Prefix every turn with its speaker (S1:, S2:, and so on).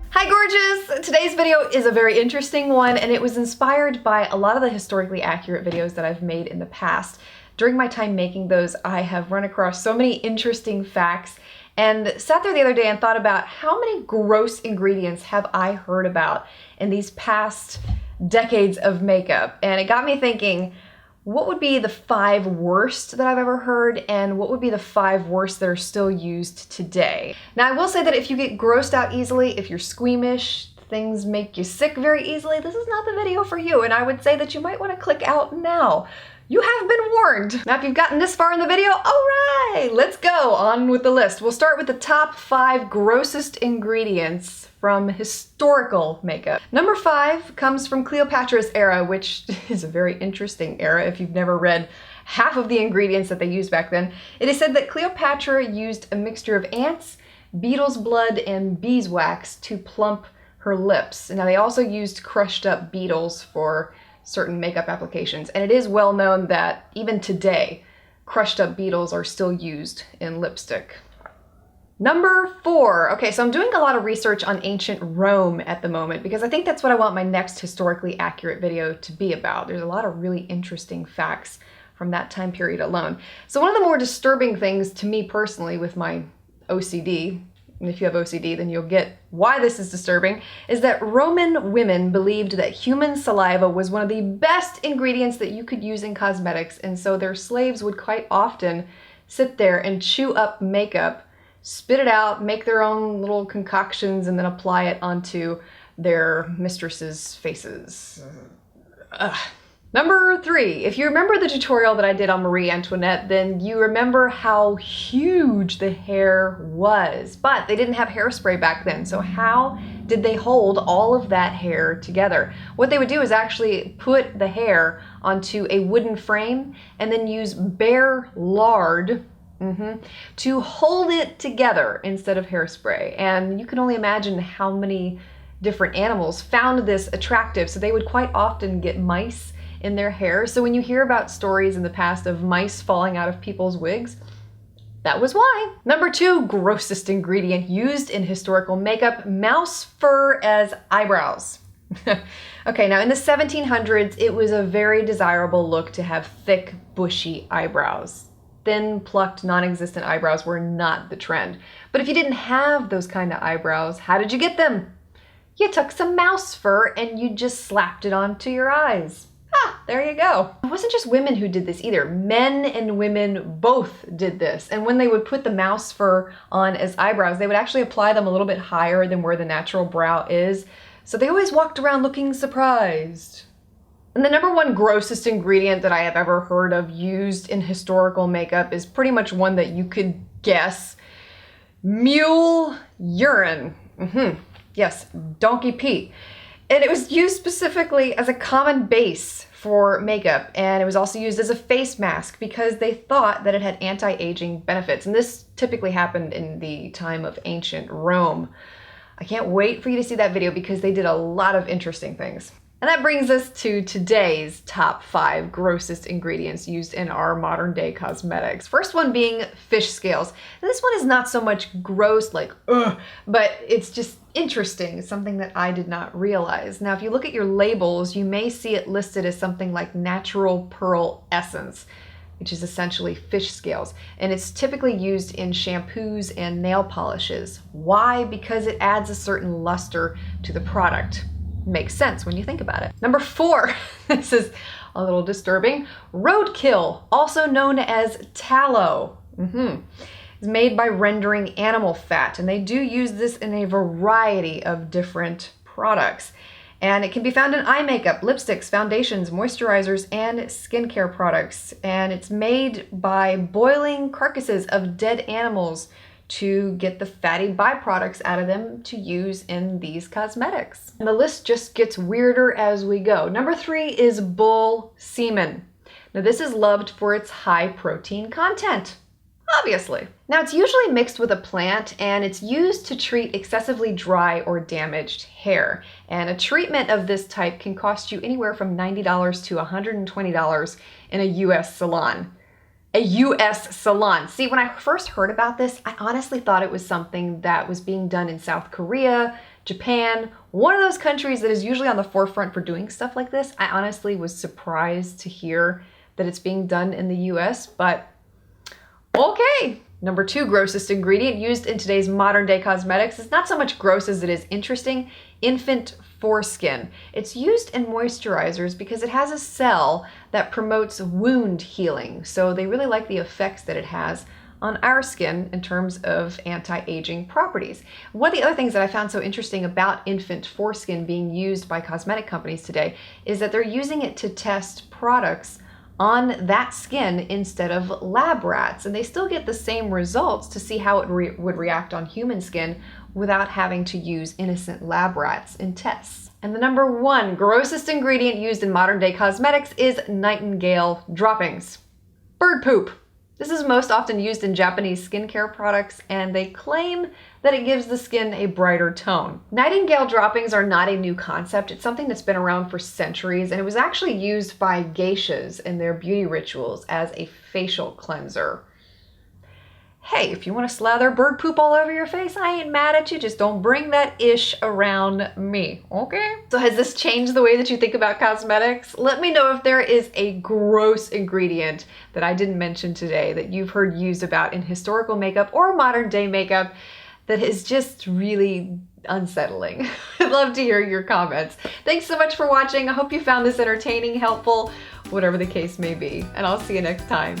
S1: Hi gorgeous! Today's video is a very interesting one, and it was inspired by a lot of the historically accurate videos that I've made in the past. During my time making those, I have run across so many interesting facts and sat there the other day and thought about how many gross ingredients have I heard about in these past decades of makeup. And it got me thinking, what would be the 5 worst that I've ever heard, and what would be the 5 worst that are still used today? Now, I will say that if you get grossed out easily, if you're squeamish, things make you sick very easily, this is not the video for you, and I would say that you might want to click out now. You have been warned. Now, if you've gotten this far in the video, all right, let's go on with the list. We'll start with the top 5 grossest ingredients from historical makeup. Number 5 comes from Cleopatra's era, which is a very interesting era if you've never read half of the ingredients that they used back then. It is said that Cleopatra used a mixture of ants, beetle's blood, and beeswax to plump her lips. Now, they also used crushed up beetles for certain makeup applications, and it is well known that even today, crushed up beetles are still used in lipstick. Number 4. Okay, so I'm doing a lot of research on ancient Rome at the moment because I think that's what I want my next historically accurate video to be about. There's a lot of really interesting facts from that time period alone. So one of the more disturbing things to me personally with my OCD, and if you have OCD, then you'll get why this is disturbing, is that Roman women believed that human saliva was one of the best ingredients that you could use in cosmetics, and so their slaves would quite often sit there and chew up makeup, spit it out, make their own little concoctions, and then apply it onto their mistresses' faces. Ugh. Number 3, if you remember the tutorial that I did on Marie Antoinette, then you remember how huge the hair was, but they didn't have hairspray back then, so how did they hold all of that hair together? What they would do is actually put the hair onto a wooden frame and then use bare lard to hold it together instead of hairspray. And you can only imagine how many different animals found this attractive, so they would quite often get mice in their hair. So when you hear about stories in the past of mice falling out of people's wigs, that was why. Number 2 grossest ingredient used in historical makeup, mouse fur as eyebrows. Okay, now in the 1700s, it was a very desirable look to have thick, bushy eyebrows. Thin, plucked, non-existent eyebrows were not the trend. But if you didn't have those kind of eyebrows, how did you get them? You took some mouse fur and you just slapped it onto your eyes. Ah, there you go. It wasn't just women who did this either. Men and women both did this. And when they would put the mouse fur on as eyebrows, they would actually apply them a little bit higher than where the natural brow is. So they always walked around looking surprised. And the number 1 grossest ingredient that I have ever heard of used in historical makeup is pretty much one that you could guess. Mule urine. Yes, donkey pee. And it was used specifically as a common base for makeup, and it was also used as a face mask because they thought that it had anti-aging benefits. And this typically happened in the time of ancient Rome. I can't wait for you to see that video because they did a lot of interesting things. And that brings us to today's top 5 grossest ingredients used in our modern day cosmetics. First one being fish scales. And this one is not so much gross, like, ugh, but it's just interesting. It's something that I did not realize. Now, if you look at your labels, you may see it listed as something like natural pearl essence, which is essentially fish scales. And it's typically used in shampoos and nail polishes. Why? Because it adds a certain luster to the product. Makes sense when you think about it. Number 4, this is a little disturbing. Roadkill, also known as tallow. It's made by rendering animal fat, and they do use this in a variety of different products. And it can be found in eye makeup, lipsticks, foundations, moisturizers, and skincare products. And it's made by boiling carcasses of dead animals to get the fatty byproducts out of them to use in these cosmetics. And the list just gets weirder as we go. Number 3 is bull semen. Now this is loved for its high protein content, obviously. Now it's usually mixed with a plant and it's used to treat excessively dry or damaged hair. And a treatment of this type can cost you anywhere from $90 to $120 in a US salon. A US salon. See, when I first heard about this, I honestly thought it was something that was being done in South Korea, Japan, one of those countries that is usually on the forefront for doing stuff like this. I honestly was surprised to hear that it's being done in the US, but okay. Number 2 grossest ingredient used in today's modern day cosmetics is not so much gross as it is interesting: infant foreskin. It's used in moisturizers because it has a cell that promotes wound healing. So they really like the effects that it has on our skin in terms of anti-aging properties. One of the other things that I found so interesting about infant foreskin being used by cosmetic companies today is that they're using it to test products on that skin instead of lab rats, and they still get the same results to see how it would react on human skin without having to use innocent lab rats in tests. And the number 1 grossest ingredient used in modern day cosmetics is Nightingale droppings. Bird poop. This is most often used in Japanese skincare products, and they claim that it gives the skin a brighter tone. Nightingale droppings are not a new concept. It's something that's been around for centuries, and it was actually used by geishas in their beauty rituals as a facial cleanser. Hey, if you want to slather bird poop all over your face, I ain't mad at you. Just don't bring that ish around me, okay? So has this changed the way that you think about cosmetics? Let me know if there is a gross ingredient that I didn't mention today that you've heard used about in historical makeup or modern day makeup that is just really unsettling. I'd love to hear your comments. Thanks so much for watching. I hope you found this entertaining, helpful, whatever the case may be, and I'll see you next time.